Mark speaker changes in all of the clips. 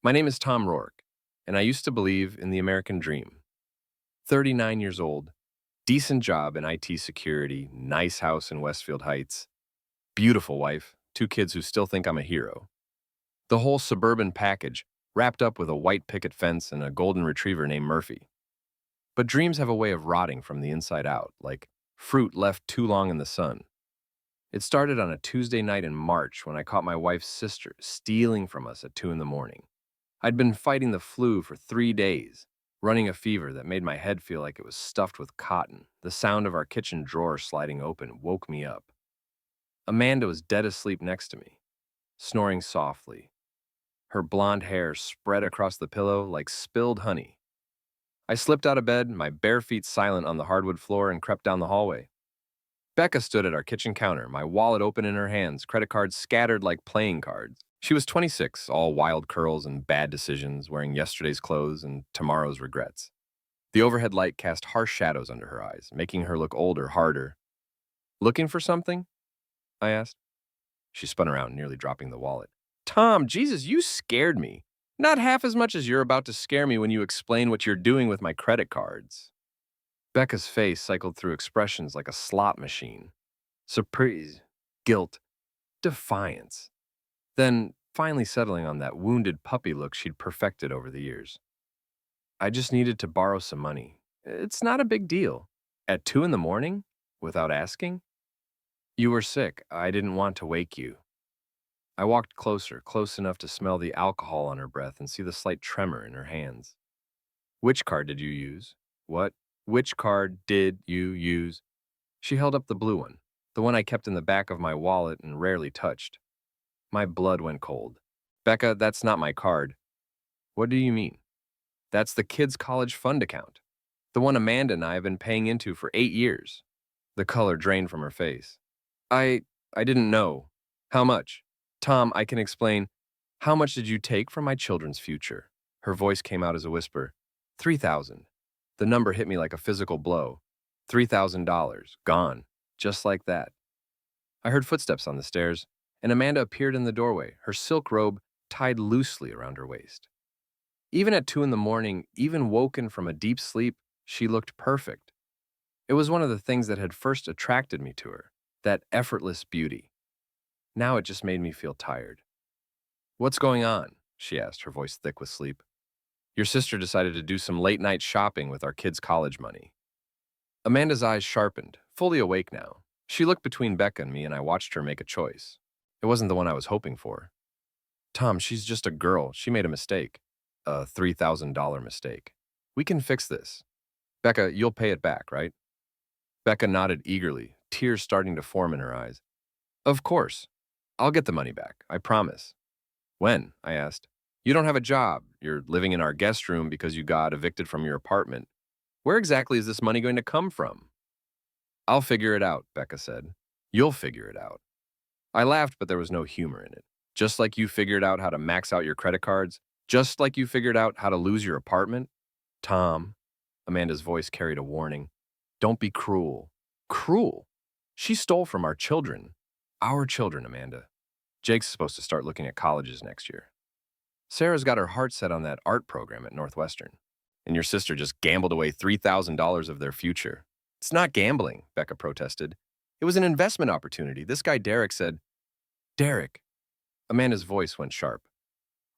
Speaker 1: My name is Tom Rourke, and I used to believe in the American dream. 39 years old, decent job in IT security, nice house in Westfield Heights, beautiful wife, two kids who still think I'm a hero. The whole suburban package, wrapped up with a white picket fence and a golden retriever named Murphy. But dreams have a way of rotting from the inside out, like fruit left too long in the sun. It started on a Tuesday night in March when I caught my wife's sister stealing from us at 2 in the morning. I'd been fighting the flu for 3 days, running a fever that made my head feel like it was stuffed with cotton. The sound of our kitchen drawer sliding open woke me up. Amanda was dead asleep next to me, snoring softly. Her blonde hair spread across the pillow like spilled honey. I slipped out of bed, my bare feet silent on the hardwood floor, and crept down the hallway. Becca stood at our kitchen counter, my wallet open in her hands, credit cards scattered like playing cards. She was 26, all wild curls and bad decisions, wearing yesterday's clothes and tomorrow's regrets. The overhead light cast harsh shadows under her eyes, making her look older, harder. "Looking for something?" I asked. She spun around, nearly dropping the wallet. "Tom, Jesus, you scared me. Not half as much as you're about to scare me when you explain what you're doing with my credit cards." Becca's face cycled through expressions like a slot machine. Surprise, guilt, defiance. Then, finally settling on that wounded puppy look she'd perfected over the years. "I just needed to borrow some money. It's not a big deal. At 2 in the morning? Without asking?" "You were sick. I didn't want to wake you." I walked closer, close enough to smell the alcohol on her breath and see the slight tremor in her hands. "Which card did you use?" "What? Which card did you use?" She held up the blue one, the one I kept in the back of my wallet and rarely touched. My blood went cold. "Becca, that's not my card." "What do you mean?" "That's the kids' college fund account. The one Amanda and I have been paying into for 8 years. The color drained from her face. I didn't know. "How much?" "Tom, I can explain. How much did you take from my children's future?" Her voice came out as a whisper. 3,000. The number hit me like a physical blow. $3,000. Gone. Just like that. I heard footsteps on the stairs, and Amanda appeared in the doorway, her silk robe tied loosely around her waist. Even at 2 in the morning, even woken from a deep sleep, she looked perfect. It was one of the things that had first attracted me to her, that effortless beauty. Now it just made me feel tired. "What's going on?" she asked, her voice thick with sleep. "Your sister decided to do some late-night shopping with our kids' college money." Amanda's eyes sharpened, fully awake now. She looked between Becca and me, and I watched her make a choice. It wasn't the one I was hoping for. "Tom, she's just a girl. She made a mistake. A $3,000 mistake. We can fix this. Becca, you'll pay it back, right?" Becca nodded eagerly, tears starting to form in her eyes. "Of course. I'll get the money back, I promise." "When?" I asked. "You don't have a job. You're living in our guest room because you got evicted from your apartment. Where exactly is this money going to come from?" "I'll figure it out," Becca said. "You'll figure it out." I laughed, but there was no humor in it. "Just like you figured out how to max out your credit cards, just like you figured out how to lose your apartment." "Tom," Amanda's voice carried a warning, "don't be cruel." "Cruel? She stole from our children." "Our children, Amanda. Jake's supposed to start looking at colleges next year. Sarah's got her heart set on that art program at Northwestern. And your sister just gambled away $3,000 of their future." "It's not gambling," Becca protested. "It was an investment opportunity. This guy Derek said—" "Derek?" Amanda's voice went sharp.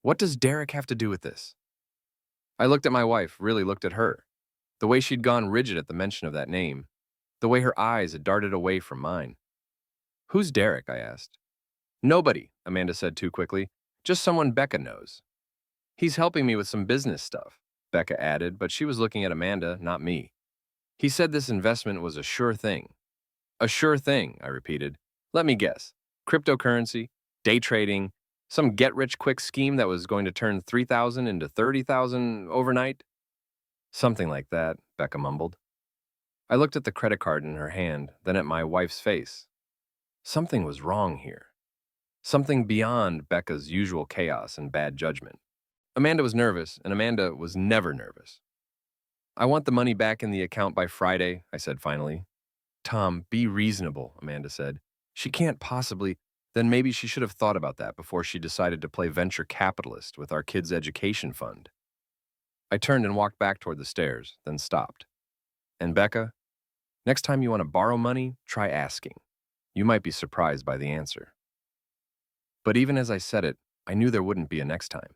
Speaker 1: "What does Derek have to do with this?" I looked at my wife, really looked at her. The way she'd gone rigid at the mention of that name. The way her eyes had darted away from mine. "Who's Derek?" I asked. "Nobody," Amanda said too quickly. "Just someone Becca knows." "He's helping me with some business stuff," Becca added, but she was looking at Amanda, not me. "He said this investment was a sure thing." "A sure thing," I repeated. "Let me guess. Cryptocurrency, day trading, some get-rich-quick scheme that was going to turn 3,000 into 30,000 overnight?" "Something like that," Becca mumbled. I looked at the credit card in her hand, then at my wife's face. Something was wrong here. Something beyond Becca's usual chaos and bad judgment. Amanda was nervous, and Amanda was never nervous. "I want the money back in the account by Friday," I said finally. "Tom, be reasonable," Amanda said. "She can't possibly—" Then maybe she should have thought about that before she decided to play venture capitalist with our kids' education fund. I turned and walked back toward the stairs, then stopped. And Becca, next time you want to borrow money, try asking. You might be surprised by the answer. But even as I said it, I knew there wouldn't be a next time.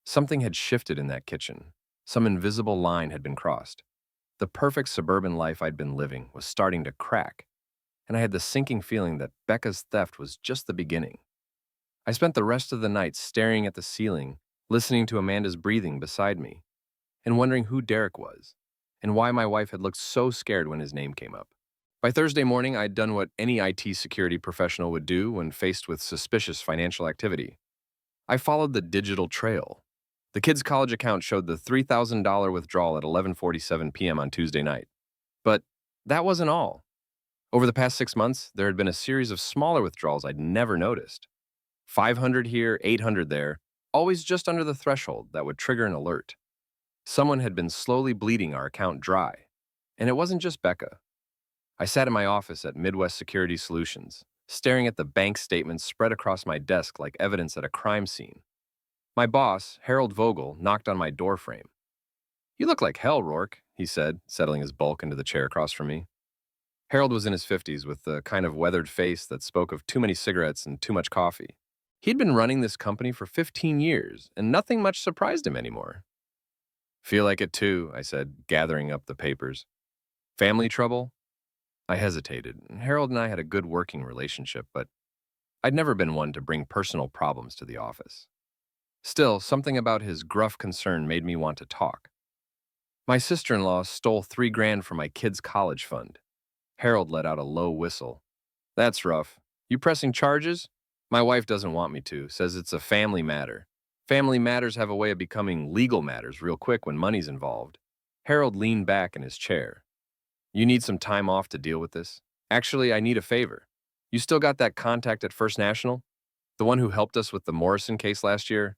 Speaker 1: Something had shifted in that kitchen. Some invisible line had been crossed. The perfect suburban life I'd been living was starting to crack, and I had the sinking feeling that Becca's theft was just the beginning. I spent the rest of the night staring at the ceiling, listening to Amanda's breathing beside me, and wondering who Derek was, and why my wife had looked so scared when his name came up. By Thursday morning, I'd done what any IT security professional would do when faced with suspicious financial activity. I followed the digital trail. The kid's college account showed the $3,000 withdrawal at 11:47 p.m. on Tuesday night. But that wasn't all. Over the past 6 months, there had been a series of smaller withdrawals I'd never noticed. 500 here, 800 there, always just under the threshold that would trigger an alert. Someone had been slowly bleeding our account dry. And it wasn't just Becca. I sat in my office at Midwest Security Solutions, staring at the bank statements spread across my desk like evidence at a crime scene. My boss, Harold Vogel, knocked on my doorframe. "You look like hell, Rourke," he said, settling his bulk into the chair across from me. Harold was in his 50s with the kind of weathered face that spoke of too many cigarettes and too much coffee. He'd been running this company for 15 years, and nothing much surprised him anymore. "Feel like it too," I said, gathering up the papers. "Family trouble?" I hesitated. Harold and I had a good working relationship, but I'd never been one to bring personal problems to the office. Still, something about his gruff concern made me want to talk. "My sister-in-law stole $3,000 from my kids' college fund." Harold let out a low whistle. "That's rough. You pressing charges?" "My wife doesn't want me to, says it's a family matter. Family matters have a way of becoming legal matters real quick when money's involved." Harold leaned back in his chair. "You need some time off to deal with this? Actually, I need a favor. You still got that contact at First National? The one who helped us with the Morrison case last year?"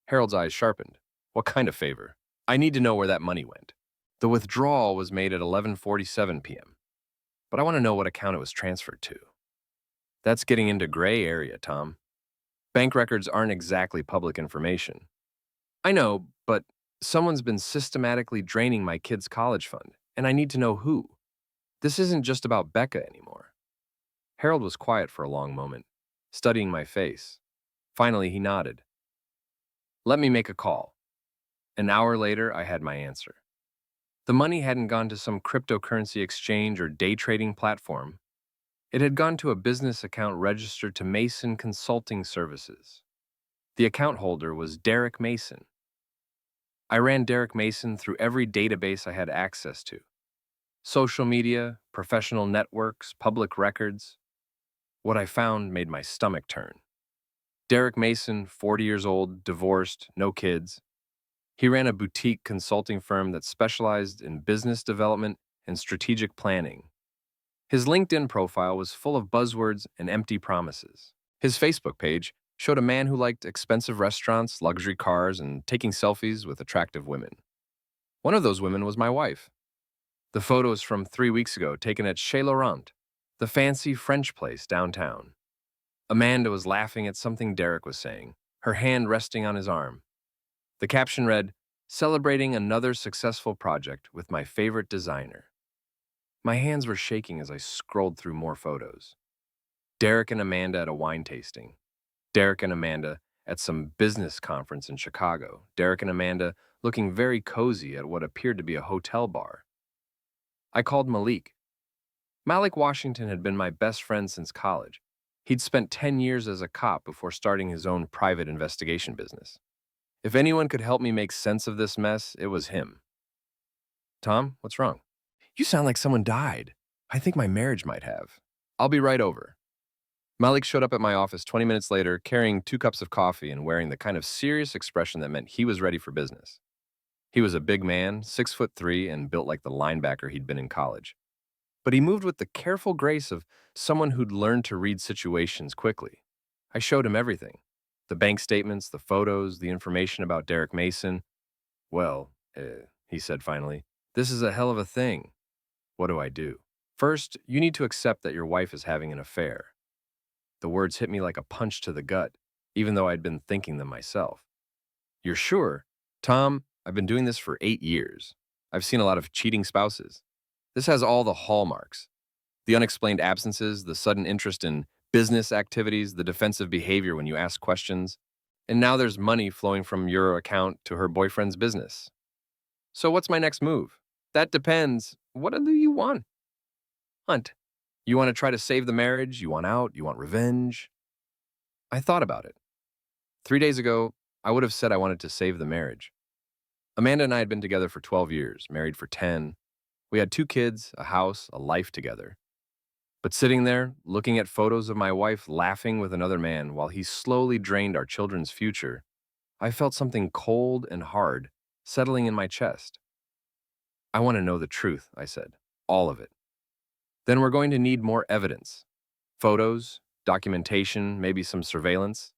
Speaker 1: Harold's eyes sharpened. "What kind of favor?" "I need to know where that money went. The withdrawal was made at 11:47 p.m., but I want to know what account it was transferred to." "That's getting into gray area, Tom. Bank records aren't exactly public information." "I know, but someone's been systematically draining my kids' college fund, and I need to know who. This isn't just about Becca anymore." Harold was quiet for a long moment, studying my face. Finally, he nodded. "Let me make a call." An hour later, I had my answer. The money hadn't gone to some cryptocurrency exchange or day trading platform. It had gone to a business account registered to Mason Consulting Services. The account holder was Derek Mason. I ran Derek Mason through every database I had access to. Social media, professional networks, public records. What I found made my stomach turn. Derek Mason, 40 years old, divorced, no kids. He ran a boutique consulting firm that specialized in business development and strategic planning. His LinkedIn profile was full of buzzwords and empty promises. His Facebook page showed a man who liked expensive restaurants, luxury cars, and taking selfies with attractive women. One of those women was my wife. The photo is from 3 weeks ago, taken at Chez Laurent, the fancy French place downtown. Amanda was laughing at something Derek was saying, her hand resting on his arm. The caption read, "Celebrating another successful project with my favorite designer." My hands were shaking as I scrolled through more photos. Derek and Amanda at a wine tasting. Derek and Amanda at some business conference in Chicago. Derek and Amanda looking very cozy at what appeared to be a hotel bar. I called Malik. Malik Washington had been my best friend since college. He'd spent 10 years as a cop before starting his own private investigation business. If anyone could help me make sense of this mess, it was him. "Tom, what's wrong?" "You sound like someone died. I think my marriage might have." "I'll be right over." Malik showed up at my office 20 minutes later, carrying 2 cups of coffee and wearing the kind of serious expression that meant he was ready for business. He was a big man, 6'3", and built like the linebacker he'd been in college. But he moved with the careful grace of someone who'd learned to read situations quickly. I showed him everything. The bank statements, the photos, the information about Derek Mason. "Well," he said finally, "this is a hell of a thing. What do I do?" "First, you need to accept that your wife is having an affair." The words hit me like a punch to the gut, even though I'd been thinking them myself. You're sure? Tom, I've been doing this for 8 years. I've seen a lot of cheating spouses. This has all the hallmarks. The unexplained absences, the sudden interest in business activities, the defensive behavior when you ask questions. And now there's money flowing from your account to her boyfriend's business. So what's my next move? That depends. What do you want? Hunt. You want to try to save the marriage? You want out? You want revenge? I thought about it. 3 days ago, I would have said I wanted to save the marriage. Amanda and I had been together for 12 years, married for 10. We had 2 kids, a house, a life together. But sitting there, looking at photos of my wife laughing with another man while he slowly drained our children's future, I felt something cold and hard settling in my chest. I want to know the truth, I said. All of it. Then we're going to need more evidence. Photos, documentation, maybe some surveillance.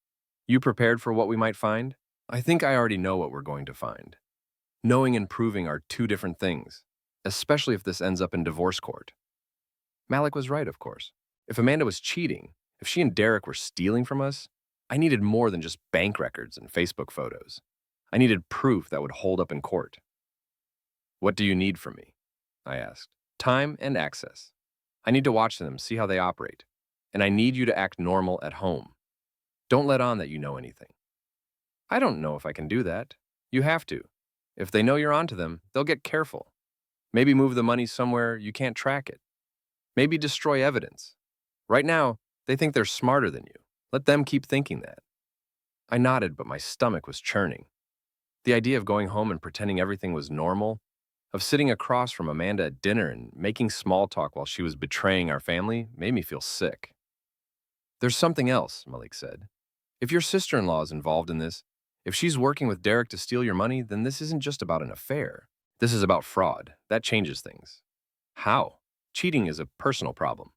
Speaker 1: You prepared for what we might find? I think I already know what we're going to find. Knowing and proving are 2 different things, especially if this ends up in divorce court. Malik was right, of course. If Amanda was cheating, if she and Derek were stealing from us, I needed more than just bank records and Facebook photos. I needed proof that would hold up in court. What do you need from me? I asked. Time and access. I need to watch them, see how they operate. And I need you to act normal at home. Don't let on that you know anything. I don't know if I can do that. You have to. If they know you're onto them, they'll get careful. Maybe move the money somewhere you can't track it. Maybe destroy evidence. Right now, they think they're smarter than you. Let them keep thinking that. I nodded, but my stomach was churning. The idea of going home and pretending everything was normal, of sitting across from Amanda at dinner and making small talk while she was betraying our family, made me feel sick. There's something else, Malik said. If your sister-in-law is involved in this, if she's working with Derek to steal your money, then this isn't just about an affair. This is about fraud. That changes things. How? Cheating is a personal problem.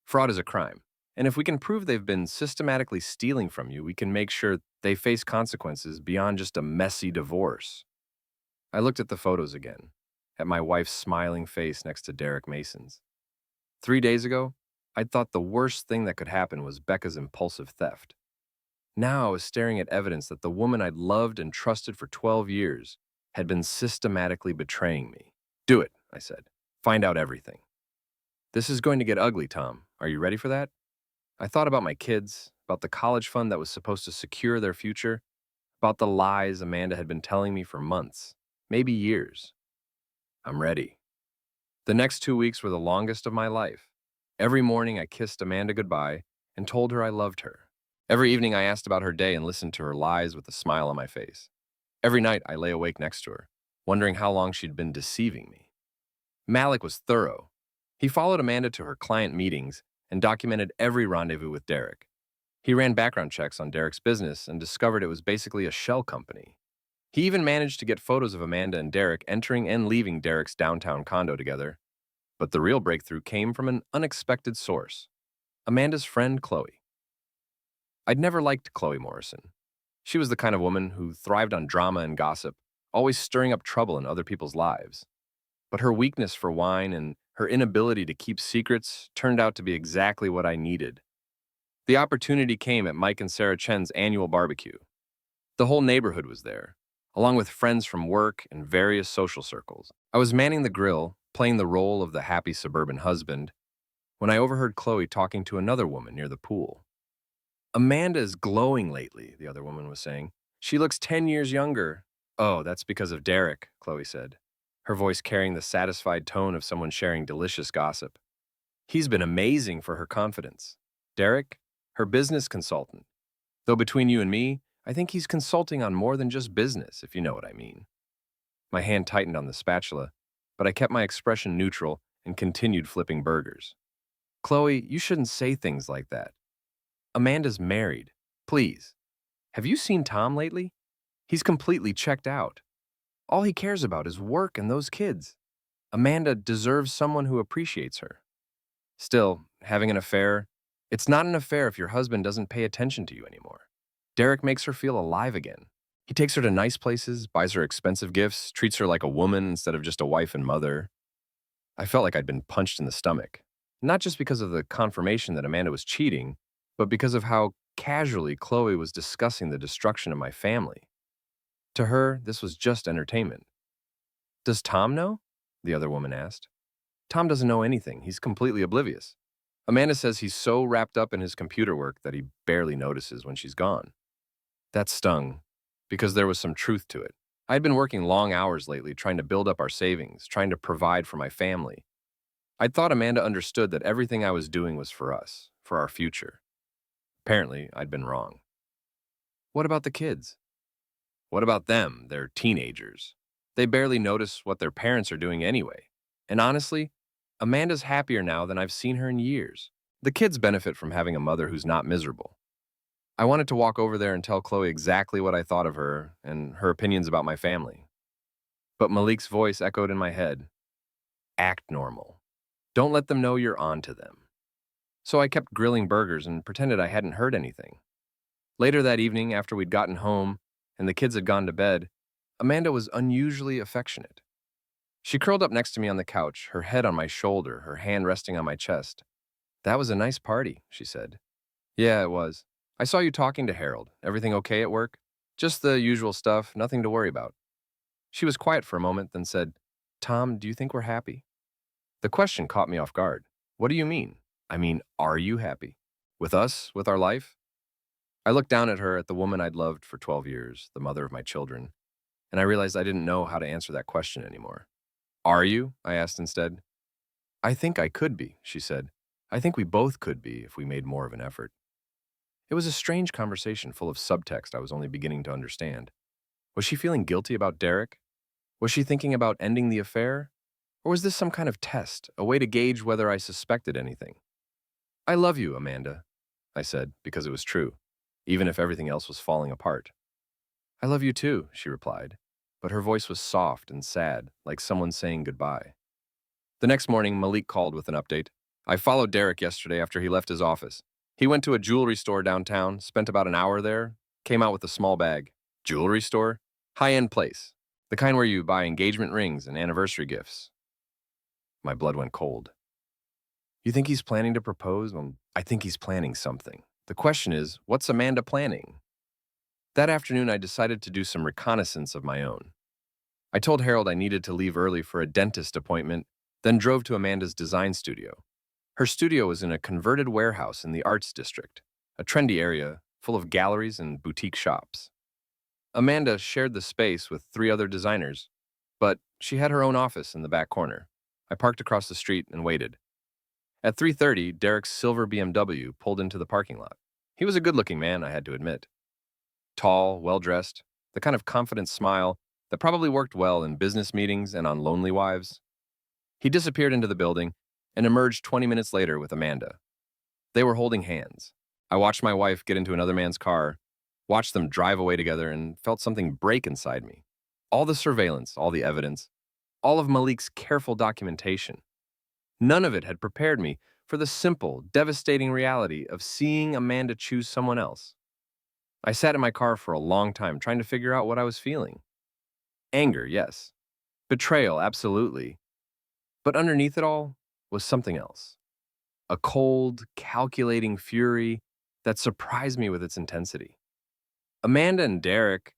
Speaker 1: Fraud is a crime. And if we can prove they've been systematically stealing from you, we can make sure they face consequences beyond just a messy divorce. I looked at the photos again, at my wife's smiling face next to Derek Mason's. 3 days ago, I'd thought the worst thing that could happen was Becca's impulsive theft. Now I was staring at evidence that the woman I'd loved and trusted for 12 years had been systematically betraying me. Do it, I said. Find out everything. This is going to get ugly, Tom. Are you ready for that? I thought about my kids, about the college fund that was supposed to secure their future, about the lies Amanda had been telling me for months, maybe years. I'm ready. The next 2 weeks were the longest of my life. Every morning I kissed Amanda goodbye and told her I loved her. Every evening I asked about her day and listened to her lies with a smile on my face. Every night I lay awake next to her, wondering how long she'd been deceiving me. Malik was thorough. He followed Amanda to her client meetings and documented every rendezvous with Derek. He ran background checks on Derek's business and discovered it was basically a shell company. He even managed to get photos of Amanda and Derek entering and leaving Derek's downtown condo together. But the real breakthrough came from an unexpected source: Amanda's friend, Chloe. I'd never liked Chloe Morrison. She was the kind of woman who thrived on drama and gossip, always stirring up trouble in other people's lives. But her weakness for wine and her inability to keep secrets turned out to be exactly what I needed. The opportunity came at Mike and Sarah Chen's annual barbecue. The whole neighborhood was there, along with friends from work and various social circles. I was manning the grill, playing the role of the happy suburban husband, when I overheard Chloe talking to another woman near the pool. Amanda is glowing lately, the other woman was saying. She looks 10 years younger. Oh, that's because of Derek, Chloe said, her voice carrying the satisfied tone of someone sharing delicious gossip. He's been amazing for her confidence. Derek, her business consultant. Though between you and me, I think he's consulting on more than just business, if you know what I mean. My hand tightened on the spatula, but I kept my expression neutral and continued flipping burgers. Chloe, you shouldn't say things like that. Amanda's married. Please. Have you seen Tom lately? He's completely checked out. All he cares about is work and those kids. Amanda deserves someone who appreciates her. Still, having an affair, it's not an affair if your husband doesn't pay attention to you anymore. Derek makes her feel alive again. He takes her to nice places, buys her expensive gifts, treats her like a woman instead of just a wife and mother. I felt like I'd been punched in the stomach, not just because of the confirmation that Amanda was cheating, but because of how casually Chloe was discussing the destruction of my family. To her, this was just entertainment. Does Tom know? The other woman asked. Tom doesn't know anything. He's completely oblivious. Amanda says he's so wrapped up in his computer work that he barely notices when she's gone. That stung, because there was some truth to it. I'd been working long hours lately trying to build up our savings, trying to provide for my family. I'd thought Amanda understood that everything I was doing was for us, for our future. Apparently, I'd been wrong. What about the kids? What about them? They're teenagers. They barely notice what their parents are doing anyway. And honestly, Amanda's happier now than I've seen her in years. The kids benefit from having a mother who's not miserable. I wanted to walk over there and tell Chloe exactly what I thought of her and her opinions about my family. But Malik's voice echoed in my head. Act normal. Don't let them know you're on to them. So I kept grilling burgers and pretended I hadn't heard anything. Later that evening, after we'd gotten home and the kids had gone to bed, Amanda was unusually affectionate. She curled up next to me on the couch, her head on my shoulder, her hand resting on my chest. That was a nice party, she said. Yeah, it was. I saw you talking to Harold. Everything okay at work? Just the usual stuff, nothing to worry about. She was quiet for a moment, then said, Tom, do you think we're happy? The question caught me off guard. What do you mean? I mean, are you happy? With us? With our life? I looked down at her, at the woman I'd loved for 12 years, the mother of my children, and I realized I didn't know how to answer that question anymore. Are you? I asked instead. I think I could be, she said. I think we both could be if we made more of an effort. It was a strange conversation full of subtext I was only beginning to understand. Was she feeling guilty about Derek? Was she thinking about ending the affair? Or was this some kind of test, a way to gauge whether I suspected anything? I love you, Amanda, I said, because it was true, even if everything else was falling apart. I love you too, she replied, but her voice was soft and sad, like someone saying goodbye. The next morning, Malik called with an update. I followed Derek yesterday after he left his office. He went to a jewelry store downtown, spent about an hour there, came out with a small bag. Jewelry store? High-end place. The kind where you buy engagement rings and anniversary gifts. My blood went cold. You think he's planning to propose? Well, I think he's planning something. The question is, what's Amanda planning? That afternoon, I decided to do some reconnaissance of my own. I told Harold I needed to leave early for a dentist appointment, then drove to Amanda's design studio. Her studio was in a converted warehouse in the Arts District, a trendy area full of galleries and boutique shops. Amanda shared the space with 3 other designers, but she had her own office in the back corner. I parked across the street and waited. At 3:30, Derek's silver BMW pulled into the parking lot. He was a good-looking man, I had to admit. Tall, well-dressed, the kind of confident smile that probably worked well in business meetings and on Lonely Wives. He disappeared into the building and emerged 20 minutes later with Amanda. They were holding hands. I watched my wife get into another man's car, watched them drive away together, and felt something break inside me. All the surveillance, all the evidence, all of Malik's careful documentation. None of it had prepared me for the simple, devastating reality of seeing Amanda choose someone else. I sat in my car for a long time trying to figure out what I was feeling. Anger, yes. Betrayal, absolutely. But underneath it all was something else. A cold, calculating fury that surprised me with its intensity. Amanda and Derek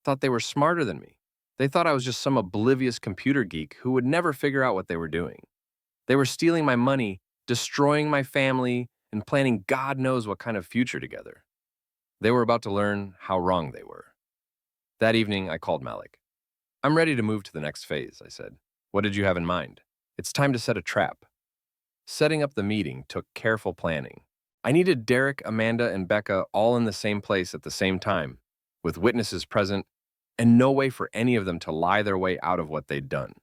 Speaker 1: thought they were smarter than me. They thought I was just some oblivious computer geek who would never figure out what they were doing. They were stealing my money, destroying my family, and planning God knows what kind of future together. They were about to learn how wrong they were. That evening, I called Malik. I'm ready to move to the next phase, I said. What did you have in mind? It's time to set a trap. Setting up the meeting took careful planning. I needed Derek, Amanda, and Becca all in the same place at the same time, with witnesses present, and no way for any of them to lie their way out of what they'd done.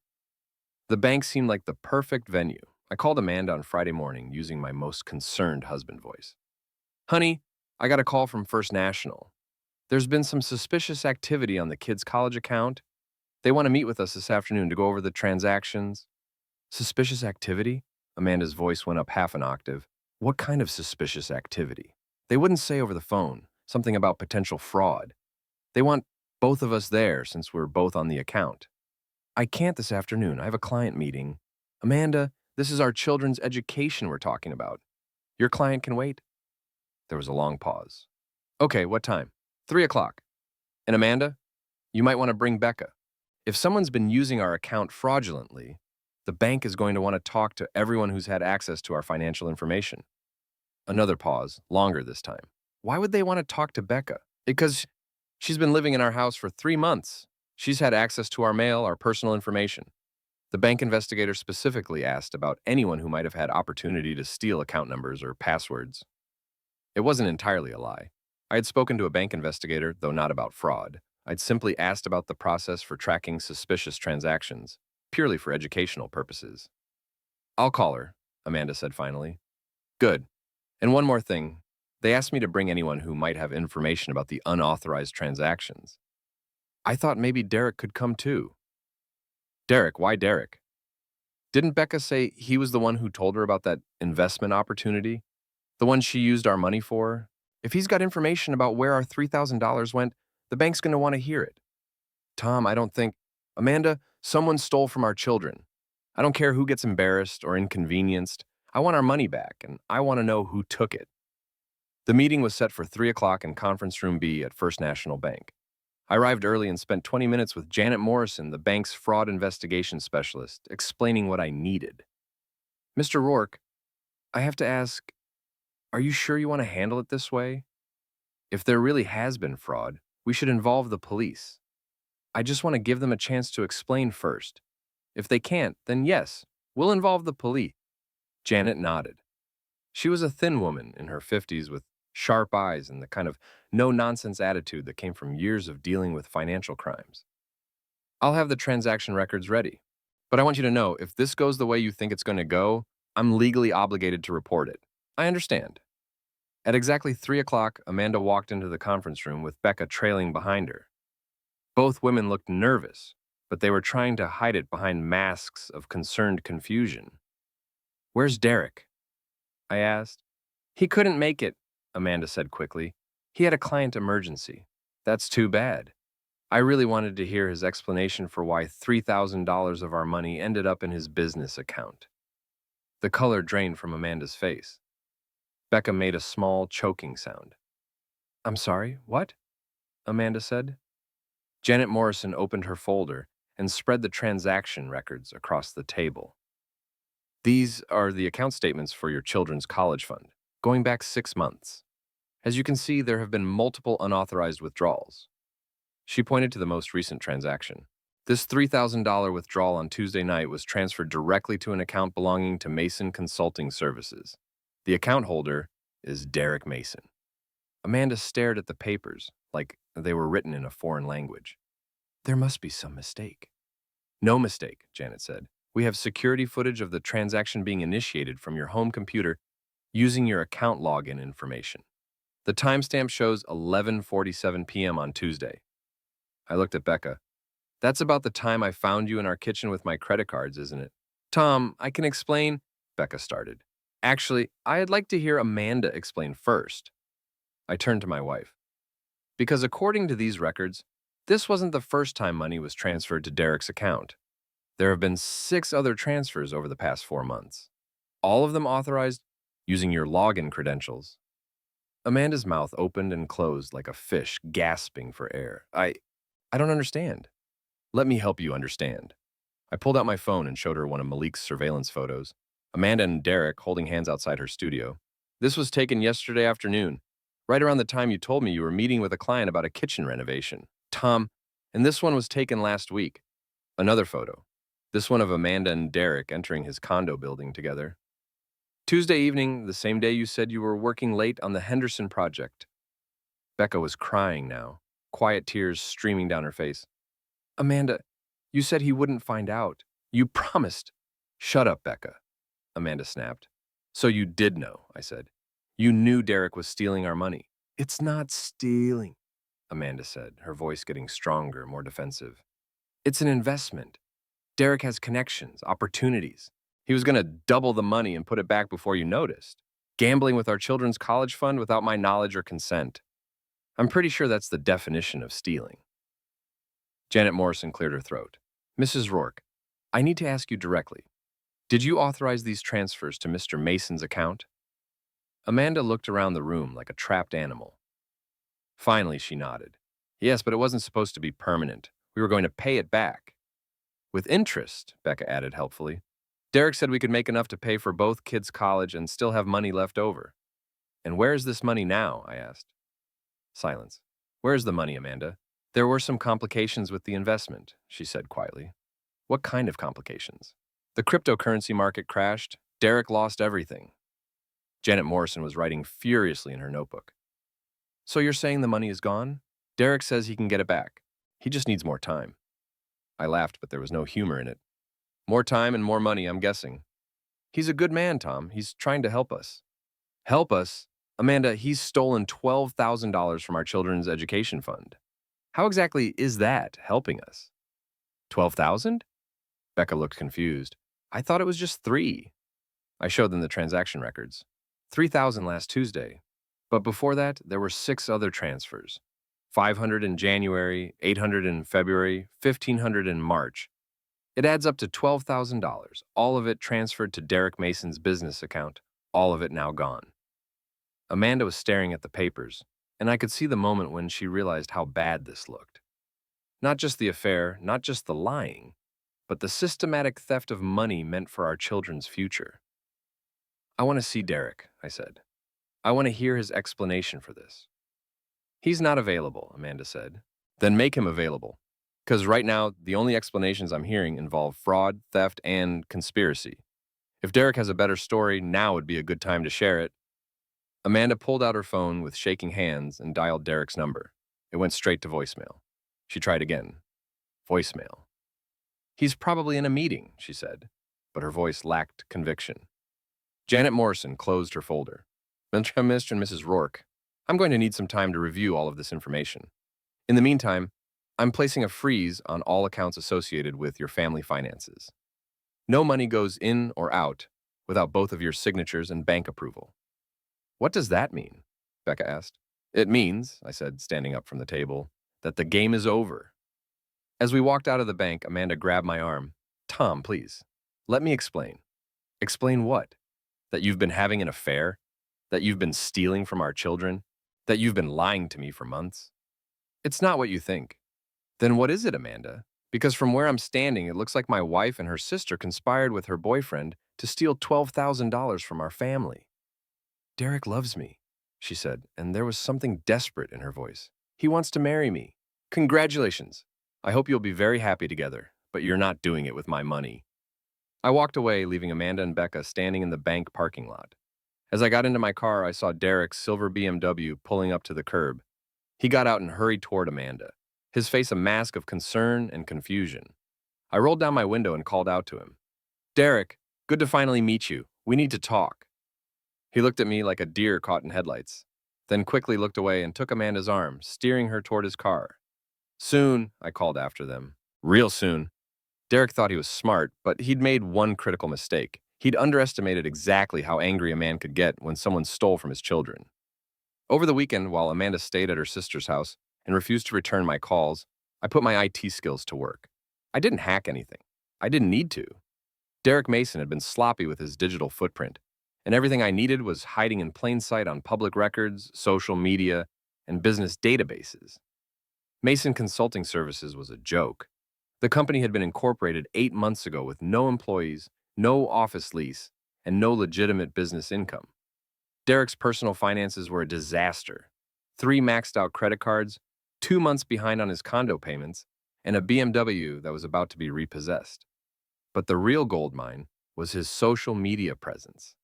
Speaker 1: The bank seemed like the perfect venue. I called Amanda on Friday morning using my most concerned husband voice. Honey, I got a call from First National. There's been some suspicious activity on the kids' college account. They want to meet with us this afternoon to go over the transactions. Suspicious activity? Amanda's voice went up half an octave. What kind of suspicious activity? They wouldn't say over the phone, something about potential fraud. They want both of us there since we're both on the account. I can't this afternoon. I have a client meeting. Amanda, this is our children's education we're talking about. Your client can wait. There was a long pause. Okay, what time? 3 o'clock. And Amanda, you might want to bring Becca. If someone's been using our account fraudulently, the bank is going to want to talk to everyone who's had access to our financial information. Another pause, longer this time. Why would they want to talk to Becca? Because she's been living in our house for 3 months. She's had access to our mail, our personal information. The bank investigator specifically asked about anyone who might have had opportunity to steal account numbers or passwords. It wasn't entirely a lie. I had spoken to a bank investigator, though not about fraud. I'd simply asked about the process for tracking suspicious transactions, purely for educational purposes. I'll call her, Amanda said finally. Good. And one more thing. They asked me to bring anyone who might have information about the unauthorized transactions. I thought maybe Derek could come too. Derek? Why Derek? Didn't Becca say he was the one who told her about that investment opportunity? The one she used our money for? If he's got information about where our $3,000 went, the bank's going to want to hear it. Tom, I don't think... Amanda, someone stole from our children. I don't care who gets embarrassed or inconvenienced. I want our money back, and I want to know who took it. The meeting was set for 3 o'clock in Conference Room B at First National Bank. I arrived early and spent 20 minutes with Janet Morrison, the bank's fraud investigation specialist, explaining what I needed. Mr. Rourke, I have to ask, are you sure you want to handle it this way? If there really has been fraud, we should involve the police. I just want to give them a chance to explain first. If they can't, then yes, we'll involve the police. Janet nodded. She was a thin woman in her 50s with sharp eyes and the kind of no-nonsense attitude that came from years of dealing with financial crimes. I'll have the transaction records ready, but I want you to know if this goes the way you think it's going to go, I'm legally obligated to report it. I understand. At exactly 3 o'clock, Amanda walked into the conference room with Becca trailing behind her. Both women looked nervous, but they were trying to hide it behind masks of concerned confusion. Where's Derek? I asked. He couldn't make it, Amanda said quickly. He had a client emergency. That's too bad. I really wanted to hear his explanation for why $3,000 of our money ended up in his business account. The color drained from Amanda's face. Becca made a small, choking sound. I'm sorry, what? Amanda said. Janet Morrison opened her folder and spread the transaction records across the table. These are the account statements for your children's college fund, going back 6 months. As you can see, there have been multiple unauthorized withdrawals. She pointed to the most recent transaction. This $3,000 withdrawal on Tuesday night was transferred directly to an account belonging to Mason Consulting Services. The account holder is Derek Mason. Amanda stared at the papers like they were written in a foreign language. There must be some mistake. No mistake, Janet said. We have security footage of the transaction being initiated from your home computer using your account login information. The timestamp shows 11:47 p.m. on Tuesday. I looked at Becca. That's about the time I found you in our kitchen with my credit cards, isn't it? Tom, I can explain, Becca started. Actually, I'd like to hear Amanda explain first. I turned to my wife. Because according to these records, this wasn't the first time money was transferred to Derek's account. There have been 6 other transfers over the past 4 months, all of them authorized using your login credentials. Amanda's mouth opened and closed like a fish gasping for air. I don't understand. Let me help you understand. I pulled out my phone and showed her one of Malik's surveillance photos. Amanda and Derek holding hands outside her studio. This was taken yesterday afternoon, right around the time you told me you were meeting with a client about a kitchen renovation. Tom, and this one was taken last week. Another photo. This one of Amanda and Derek entering his condo building together. Tuesday evening, the same day you said you were working late on the Henderson project. Becca was crying now, quiet tears streaming down her face. Amanda, you said he wouldn't find out. You promised. Shut up, Becca, Amanda snapped. So you did know, I said. You knew Derek was stealing our money. It's not stealing, Amanda said, her voice getting stronger, more defensive. It's an investment. Derek has connections, opportunities. He was going to double the money and put it back before you noticed. Gambling with our children's college fund without my knowledge or consent. I'm pretty sure that's the definition of stealing. Janet Morrison cleared her throat. Mrs. Rourke, I need to ask you directly. Did you authorize these transfers to Mr. Mason's account? Amanda looked around the room like a trapped animal. Finally, she nodded. Yes, but it wasn't supposed to be permanent. We were going to pay it back. With interest, Becca added helpfully. Derek said we could make enough to pay for both kids' college and still have money left over. And where is this money now? I asked. Silence. Where's the money, Amanda? There were some complications with the investment, she said quietly. What kind of complications? The cryptocurrency market crashed. Derek lost everything. Janet Morrison was writing furiously in her notebook. So you're saying the money is gone? Derek says he can get it back. He just needs more time. I laughed, but there was no humor in it. More time and more money, I'm guessing. He's a good man, Tom. He's trying to help us. Help us? Amanda, he's stolen $12,000 from our children's education fund. How exactly is that helping us? 12,000? Becca looked confused. I thought it was just 3. I showed them the transaction records. 3,000 last Tuesday. But before that, there were 6 other transfers. 500 in January, 800 in February, 1,500 in March. It adds up to $12,000, all of it transferred to Derek Mason's business account, all of it now gone. Amanda was staring at the papers, and I could see the moment when she realized how bad this looked. Not just the affair, not just the lying, but the systematic theft of money meant for our children's future. I want to see Derek, I said. I want to hear his explanation for this. He's not available, Amanda said. Then make him available. Because right now, the only explanations I'm hearing involve fraud, theft, and conspiracy. If Derek has a better story, now would be a good time to share it. Amanda pulled out her phone with shaking hands and dialed Derek's number. It went straight to voicemail. She tried again. Voicemail. He's probably in a meeting, she said, but her voice lacked conviction. Janet Morrison closed her folder. Mr. and Mrs. Rourke, I'm going to need some time to review all of this information. In the meantime, I'm placing a freeze on all accounts associated with your family finances. No money goes in or out without both of your signatures and bank approval. What does that mean? Becca asked. It means, I said, standing up from the table, that the game is over. As we walked out of the bank, Amanda grabbed my arm. Tom, please, let me explain. Explain what? That you've been having an affair? That you've been stealing from our children? That you've been lying to me for months? It's not what you think. Then what is it, Amanda? Because from where I'm standing, it looks like my wife and her sister conspired with her boyfriend to steal $12,000 from our family. Derek loves me, she said, and there was something desperate in her voice. He wants to marry me. Congratulations. I hope you'll be very happy together, but you're not doing it with my money. I walked away, leaving Amanda and Becca standing in the bank parking lot. As I got into my car, I saw Derek's silver BMW pulling up to the curb. He got out and hurried toward Amanda, his face a mask of concern and confusion. I rolled down my window and called out to him. Derek, good to finally meet you. We need to talk. He looked at me like a deer caught in headlights, then quickly looked away and took Amanda's arm, steering her toward his car. Soon, I called after them. Real soon. Derek thought he was smart, but he'd made one critical mistake. He'd underestimated exactly how angry a man could get when someone stole from his children. Over the weekend, while Amanda stayed at her sister's house and refused to return my calls, I put my IT skills to work. I didn't hack anything. I didn't need to. Derek Mason had been sloppy with his digital footprint, and everything I needed was hiding in plain sight on public records, social media, and business databases. Mason Consulting Services was a joke. The company had been incorporated 8 months ago with no employees, no office lease, and no legitimate business income. Derek's personal finances were a disaster. 3 maxed-out credit cards, 2 months behind on his condo payments, and a BMW that was about to be repossessed. But the real gold mine was his social media presence.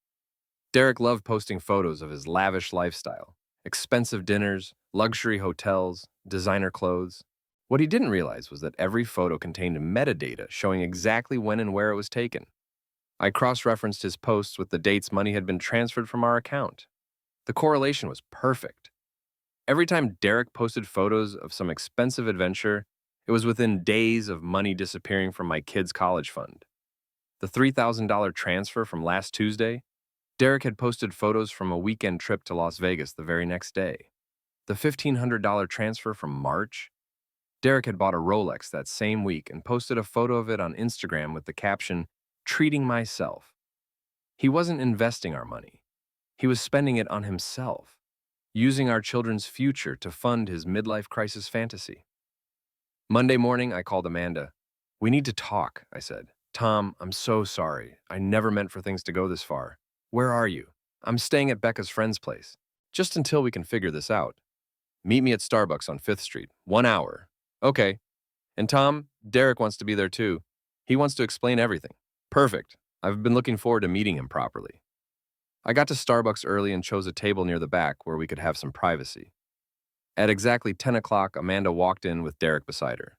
Speaker 1: Derek loved posting photos of his lavish lifestyle, expensive dinners, luxury hotels, designer clothes. What he didn't realize was that every photo contained metadata showing exactly when and where it was taken. I cross-referenced his posts with the dates money had been transferred from our account. The correlation was perfect. Every time Derek posted photos of some expensive adventure, it was within days of money disappearing from my kids' college fund. The $3,000 transfer from last Tuesday, Derek had posted photos from a weekend trip to Las Vegas the very next day. The $1,500 transfer from March, Derek had bought a Rolex that same week and posted a photo of it on Instagram with the caption, "Treating myself." He wasn't investing our money. He was spending it on himself, using our children's future to fund his midlife crisis fantasy. Monday morning, I called Amanda. "We need to talk," I said. "Tom, I'm so sorry. I never meant for things to go this far. Where are you?" "I'm staying at Becca's friend's place. Just until we can figure this out. Meet me at Starbucks on 5th Street. 1 hour." "Okay." "And Tom, Derek wants to be there too. He wants to explain everything." "Perfect. I've been looking forward to meeting him properly." I got to Starbucks early and chose a table near the back where we could have some privacy. At exactly 10 o'clock, Amanda walked in with Derek beside her.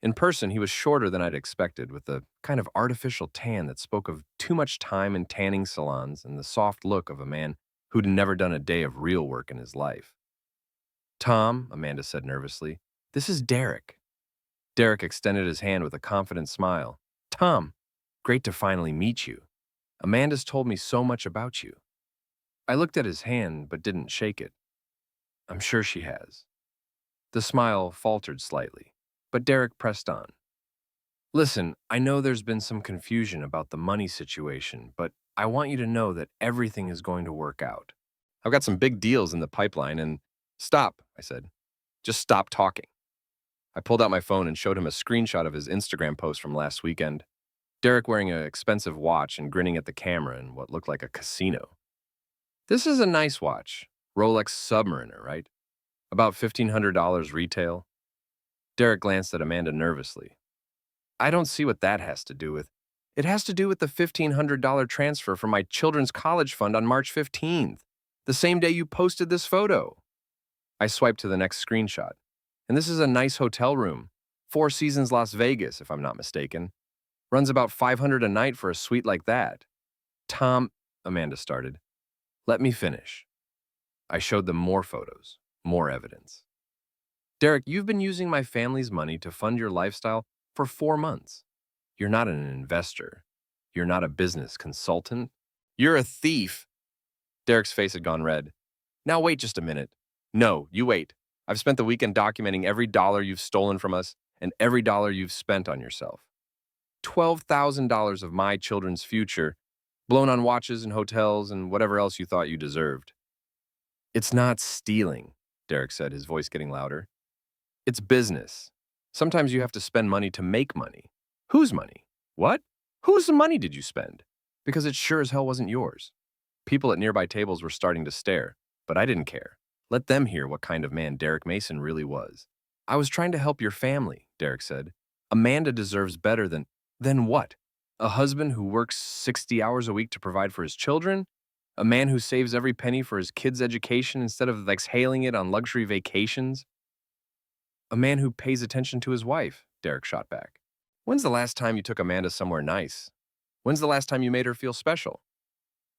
Speaker 1: In person, he was shorter than I'd expected, with a kind of artificial tan that spoke of too much time in tanning salons and the soft look of a man who'd never done a day of real work in his life. "Tom," Amanda said nervously, "this is Derek." Derek extended his hand with a confident smile. "Tom, great to finally meet you. Amanda's told me so much about you." I looked at his hand but didn't shake it. "I'm sure she has." The smile faltered slightly, but Derek pressed on. "Listen, I know there's been some confusion about the money situation, but I want you to know that everything is going to work out. I've got some big deals in the pipeline and—" "Stop," I said. "Just stop talking." I pulled out my phone and showed him a screenshot of his Instagram post from last weekend. Derek wearing an expensive watch and grinning at the camera in what looked like a casino. "This is a nice watch. Rolex Submariner, right? About $1,500 retail." Derek glanced at Amanda nervously. "I don't see what that has to do with—" "It has to do with the $1,500 transfer from my children's college fund on March 15th, the same day you posted this photo." I swiped to the next screenshot. "And this is a nice hotel room. Four Seasons Las Vegas, if I'm not mistaken. Runs about $500 a night for a suite like that." "Tom," Amanda started. "Let me finish." I showed them more photos, more evidence. "Derek, you've been using my family's money to fund your lifestyle for 4 months. You're not an investor. You're not a business consultant. You're a thief." Derek's face had gone red. "Now wait just a minute." "No, you wait. I've spent the weekend documenting every dollar you've stolen from us and every dollar you've spent on yourself. $12,000 of my children's future, blown on watches and hotels and whatever else you thought you deserved." "It's not stealing," Derek said, his voice getting louder. "It's business. Sometimes you have to spend money to make money." "Whose money?" "What? Whose money did you spend?" "Because it sure as hell wasn't yours." People at nearby tables were starting to stare, but I didn't care. Let them hear what kind of man Derek Mason really was. "I was trying to help your family," Derek said. "Amanda deserves better than—" "Than what? A husband who works 60 hours a week to provide for his children? A man who saves every penny for his kids' education instead of exhaling it on luxury vacations? A man who pays attention to his wife," Derek shot back. "When's the last time you took Amanda somewhere nice? When's the last time you made her feel special?"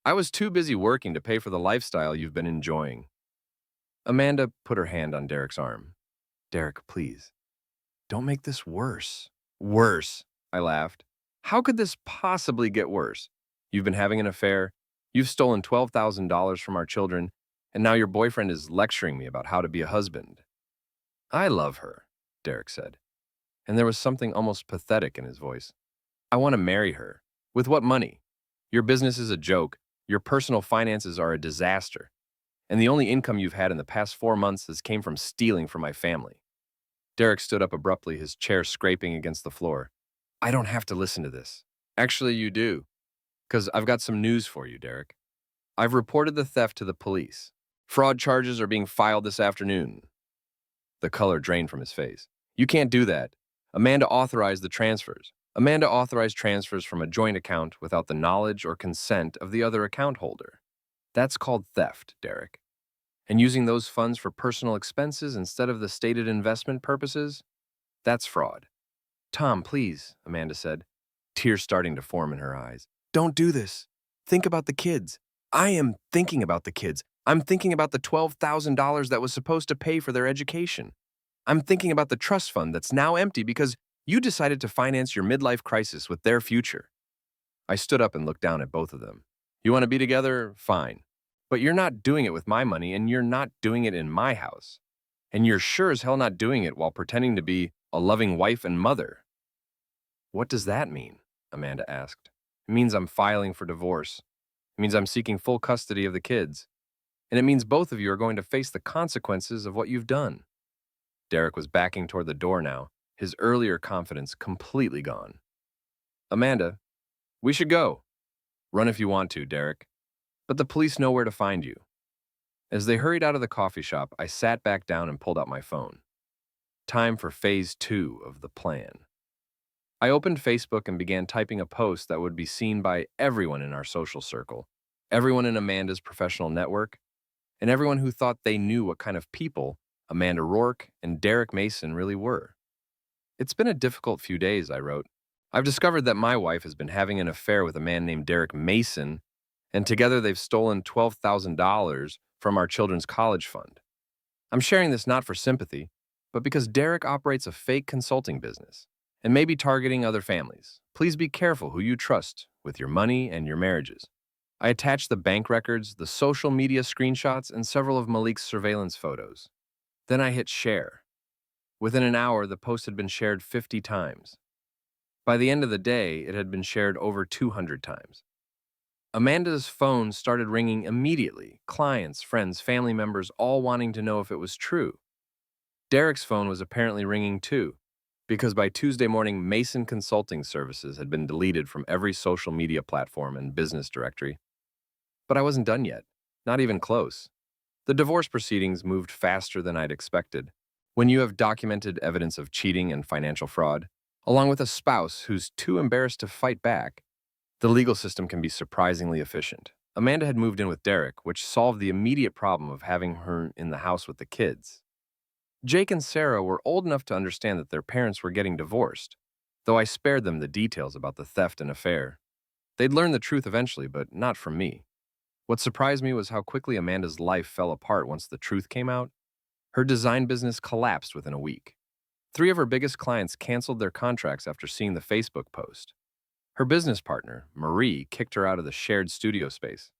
Speaker 1: "I was too busy working to pay for the lifestyle you've been enjoying." Amanda put her hand on Derek's arm. "Derek, please, don't make this worse." "Worse," I laughed. "How could this possibly get worse? You've been having an affair, you've stolen $12,000 from our children, and now your boyfriend is lecturing me about how to be a husband." "I love her," Derek said, and there was something almost pathetic in his voice. "I want to marry her. With what money? Your business is a joke, your personal finances are a disaster, and the only income you've had in the past 4 months has came from stealing from my family." Derek stood up abruptly, his chair scraping against the floor. "I don't have to listen to this." "Actually, you do, because I've got some news for you, Derek. I've reported the theft to the police. Fraud charges are being filed this afternoon." The color drained from his face. "You can't do that. Amanda authorized the transfers. Amanda authorized transfers from a joint account without the knowledge or consent of the other account holder. That's called theft, Derek. And using those funds for personal expenses instead of the stated investment purposes, that's fraud." "Tom, please," Amanda said, tears starting to form in her eyes. "Don't do this. Think about the kids." "I am thinking about the kids. I'm thinking about the $12,000 that was supposed to pay for their education. I'm thinking about the trust fund that's now empty because you decided to finance your midlife crisis with their future." I stood up and looked down at both of them. "You want to be together? Fine. But you're not doing it with my money, and you're not doing it in my house. And you're sure as hell not doing it while pretending to be a loving wife and mother." "What does that mean?" Amanda asked. "It means I'm filing for divorce. It means I'm seeking full custody of the kids. And it means both of you are going to face the consequences of what you've done. Derek was backing toward the door now, his earlier confidence completely gone. Amanda, we should go. Run if you want to, Derek. But the police know where to find you. As they hurried out of the coffee shop, I sat back down and pulled out my phone. Time for phase 2 of the plan. I opened Facebook and began typing a post that would be seen by everyone in our social circle, everyone in Amanda's professional network, and everyone who thought they knew what kind of people Amanda Rourke and Derek Mason really were. It's been a difficult few days, I wrote. I've discovered that my wife has been having an affair with a man named Derek Mason, and together they've stolen $12,000 from our children's college fund. I'm sharing this not for sympathy, but because Derek operates a fake consulting business and may be targeting other families. Please be careful who you trust with your money and your marriages. I attached the bank records, the social media screenshots, and several of Malik's surveillance photos. Then I hit share. Within an hour, the post had been shared 50 times. By the end of the day, it had been shared over 200 times. Amanda's phone started ringing immediately, clients, friends, family members all wanting to know if it was true. Derek's phone was apparently ringing too, because by Tuesday morning, Mason Consulting Services had been deleted from every social media platform and business directory. But I wasn't done yet, not even close. The divorce proceedings moved faster than I'd expected. When you have documented evidence of cheating and financial fraud, along with a spouse who's too embarrassed to fight back, the legal system can be surprisingly efficient. Amanda had moved in with Derek, which solved the immediate problem of having her in the house with the kids. Jake and Sarah were old enough to understand that their parents were getting divorced, though I spared them the details about the theft and affair. They'd learn the truth eventually, but not from me. What surprised me was how quickly Amanda's life fell apart once the truth came out. Her design business collapsed within a week. 3 of her biggest clients canceled their contracts after seeing the Facebook post. Her business partner, Marie, kicked her out of the shared studio space.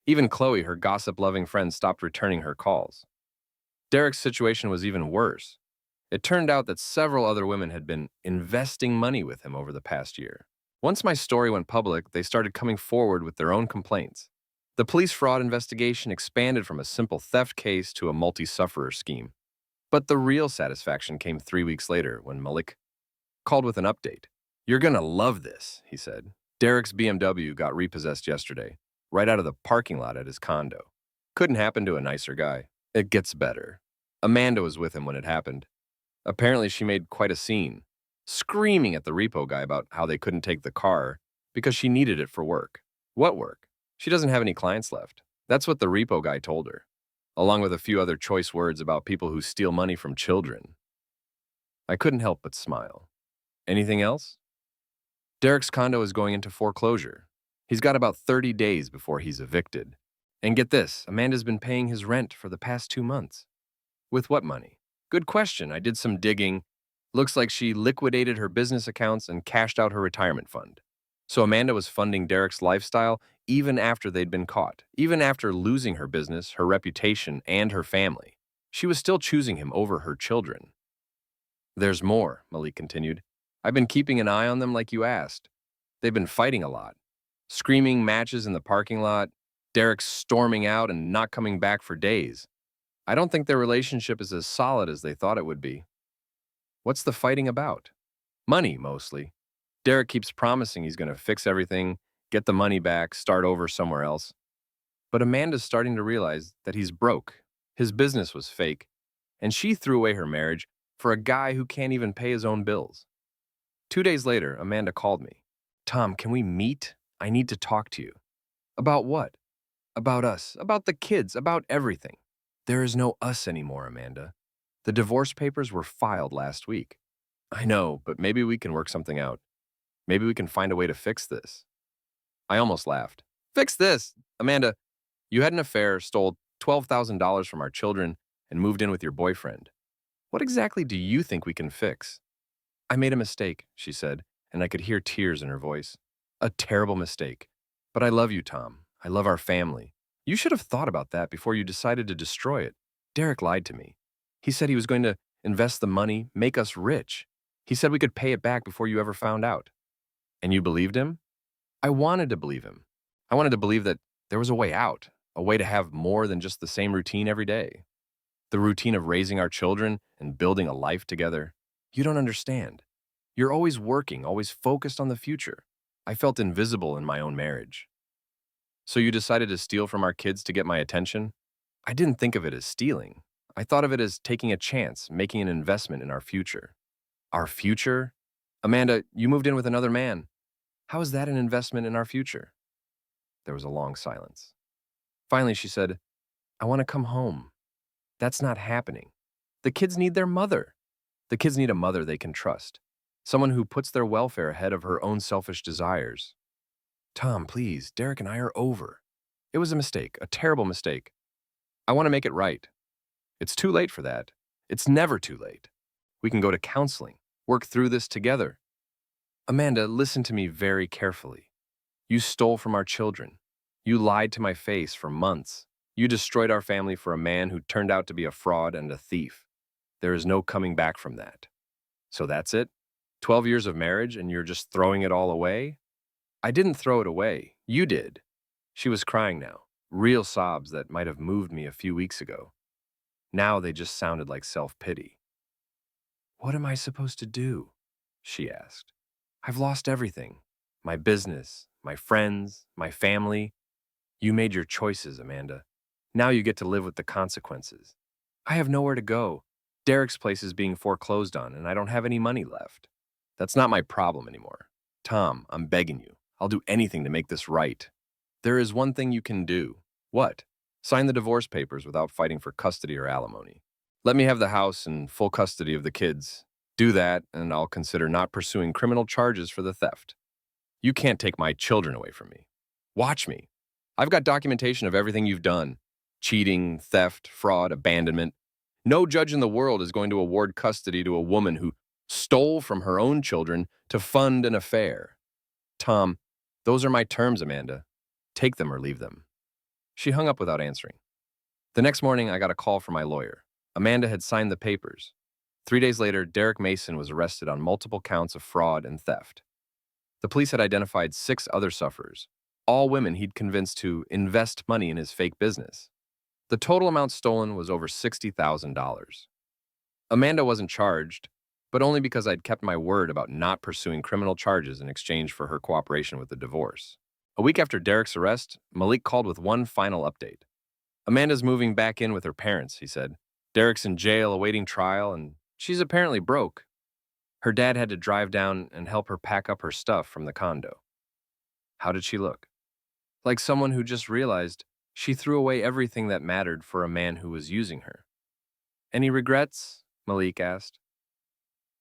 Speaker 1: Even Chloe, her gossip-loving friend, stopped returning her calls. Derek's situation was even worse. It turned out that several other women had been investing money with him over the past year. Once my story went public, they started coming forward with their own complaints. The police fraud investigation expanded from a simple theft case to a multi-sufferer scheme. But the real satisfaction came 3 weeks later when Malik called with an update. "You're gonna love this," he said. Derek's BMW got repossessed yesterday, right out of the parking lot at his condo. Couldn't happen to a nicer guy. It gets better. Amanda was with him when it happened. Apparently she made quite a scene, screaming at the repo guy about how they couldn't take the car because she needed it for work. What work? She doesn't have any clients left. That's what the repo guy told her, along with a few other choice words about people who steal money from children. I couldn't help but smile. Anything else? Derek's condo is going into foreclosure. He's got about 30 days before he's evicted. And get this, Amanda's been paying his rent for the past 2 months. With what money? Good question. I did some digging. Looks like she liquidated her business accounts and cashed out her retirement fund. So Amanda was funding Derek's lifestyle even after they'd been caught. Even after losing her business, her reputation, and her family. She was still choosing him over her children. There's more, Malik continued. I've been keeping an eye on them like you asked. They've been fighting a lot. Screaming matches in the parking lot, Derek storming out and not coming back for days. I don't think their relationship is as solid as they thought it would be. What's the fighting about? Money, mostly. Derek keeps promising he's going to fix everything, get the money back, start over somewhere else. But Amanda's starting to realize that he's broke. His business was fake, and she threw away her marriage for a guy who can't even pay his own bills. 2 days later, Amanda called me. "Tom, can we meet? I need to talk to you." "About what?" "About us, about the kids, about everything." "There is no us anymore, Amanda. The divorce papers were filed last week." "I know, but maybe we can work something out. Maybe we can find a way to fix this." I almost laughed. "Fix this? Amanda, you had an affair, stole $12,000 from our children, and moved in with your boyfriend. What exactly do you think we can fix?" "I made a mistake," she said, and I could hear tears in her voice. "A terrible mistake. But I love you, Tom. I love our family. You should have thought about that before you decided to destroy it. Derek lied to me. He said he was going to invest the money, make us rich. He said we could pay it back before you ever found out." "And you believed him?" "I wanted to believe him. I wanted to believe that there was a way out, a way to have more than just the same routine every day. The routine of raising our children and building a life together. You don't understand. You're always working, always focused on the future. I felt invisible in my own marriage. So you decided to steal from our kids to get my attention? I didn't think of it as stealing. I thought of it as taking a chance, making an investment in our future. Our future? Amanda, you moved in with another man. How is that an investment in our future? There was a long silence. Finally, she said, I want to come home. That's not happening. The kids need their mother. The kids need a mother they can trust. Someone who puts their welfare ahead of her own selfish desires. Tom, please, Derek and I are over. It was a mistake, a terrible mistake. I want to make it right. It's too late for that. It's never too late. We can go to counseling, work through this together. Amanda, listen to me very carefully. You stole from our children. You lied to my face for months. You destroyed our family for a man who turned out to be a fraud and a thief. There is no coming back from that. So that's it? 12 years of marriage and you're just throwing it all away? I didn't throw it away. You did. She was crying now, real sobs that might have moved me a few weeks ago. Now they just sounded like self-pity. What am I supposed to do? She asked. I've lost everything. My business, my friends, my family. You made your choices, Amanda. Now you get to live with the consequences. I have nowhere to go. Derek's place is being foreclosed on, and I don't have any money left. That's not my problem anymore. Tom, I'm begging you. I'll do anything to make this right. There is one thing you can do. What? Sign the divorce papers without fighting for custody or alimony. Let me have the house and full custody of the kids. Do that, and I'll consider not pursuing criminal charges for the theft. You can't take my children away from me. Watch me. I've got documentation of everything you've done. Cheating, theft, fraud, abandonment. No judge in the world is going to award custody to a woman who stole from her own children to fund an affair. Tom, those are my terms, Amanda. Take them or leave them. She hung up without answering. The next morning, I got a call from my lawyer. Amanda had signed the papers. 3 days later, Derek Mason was arrested on multiple counts of fraud and theft. The police had identified 6 other sufferers, all women he'd convinced to invest money in his fake business. The total amount stolen was over $60,000. Amanda wasn't charged, but only because I'd kept my word about not pursuing criminal charges in exchange for her cooperation with the divorce. A week after Derek's arrest, Malik called with one final update. Amanda's moving back in with her parents, he said. Derek's in jail awaiting trial, and she's apparently broke. Her dad had to drive down and help her pack up her stuff from the condo. How did she look? Like someone who just realized she threw away everything that mattered for a man who was using her. Any regrets? Malik asked.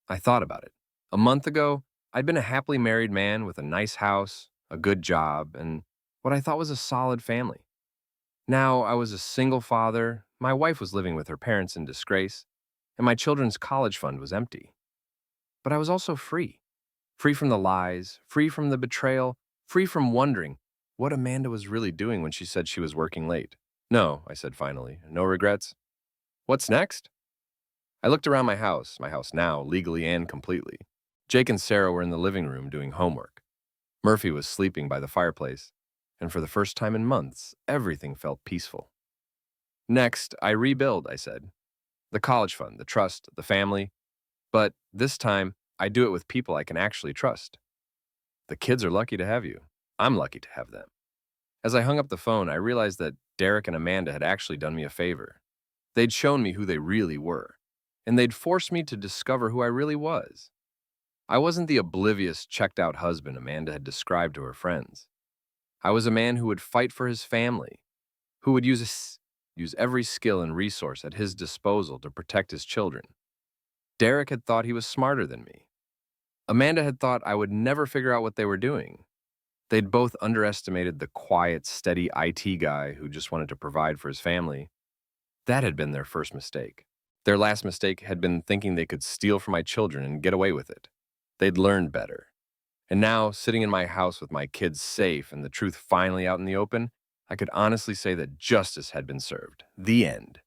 Speaker 1: I thought about it. A month ago, I'd been a happily married man with a nice house, a good job, and what I thought was a solid family. Now I was a single father, my wife was living with her parents in disgrace, and my children's college fund was empty. But I was also free. Free from the lies, free from the betrayal, free from wondering what Amanda was really doing when she said she was working late. No, I said finally. No regrets. What's next? I looked around my house now, legally and completely. Jake and Sarah were in the living room doing homework. Murphy was sleeping by the fireplace, and for the first time in months, everything felt peaceful. Next, I rebuild, I said. The college fund, the trust, the family. But this time, I do it with people I can actually trust. The kids are lucky to have you. I'm lucky to have them. As I hung up the phone, I realized that Derek and Amanda had actually done me a favor. They'd shown me who they really were, and they'd forced me to discover who I really was. I wasn't the oblivious, checked-out husband Amanda had described to her friends. I was a man who would fight for his family, who would use every skill and resource at his disposal to protect his children. Derek had thought he was smarter than me. Amanda had thought I would never figure out what they were doing. They'd both underestimated the quiet, steady IT guy who just wanted to provide for his family. That had been their first mistake. Their last mistake had been thinking they could steal from my children and get away with it. They'd learned better. And now, sitting in my house with my kids safe and the truth finally out in the open, I could honestly say that justice had been served. The end.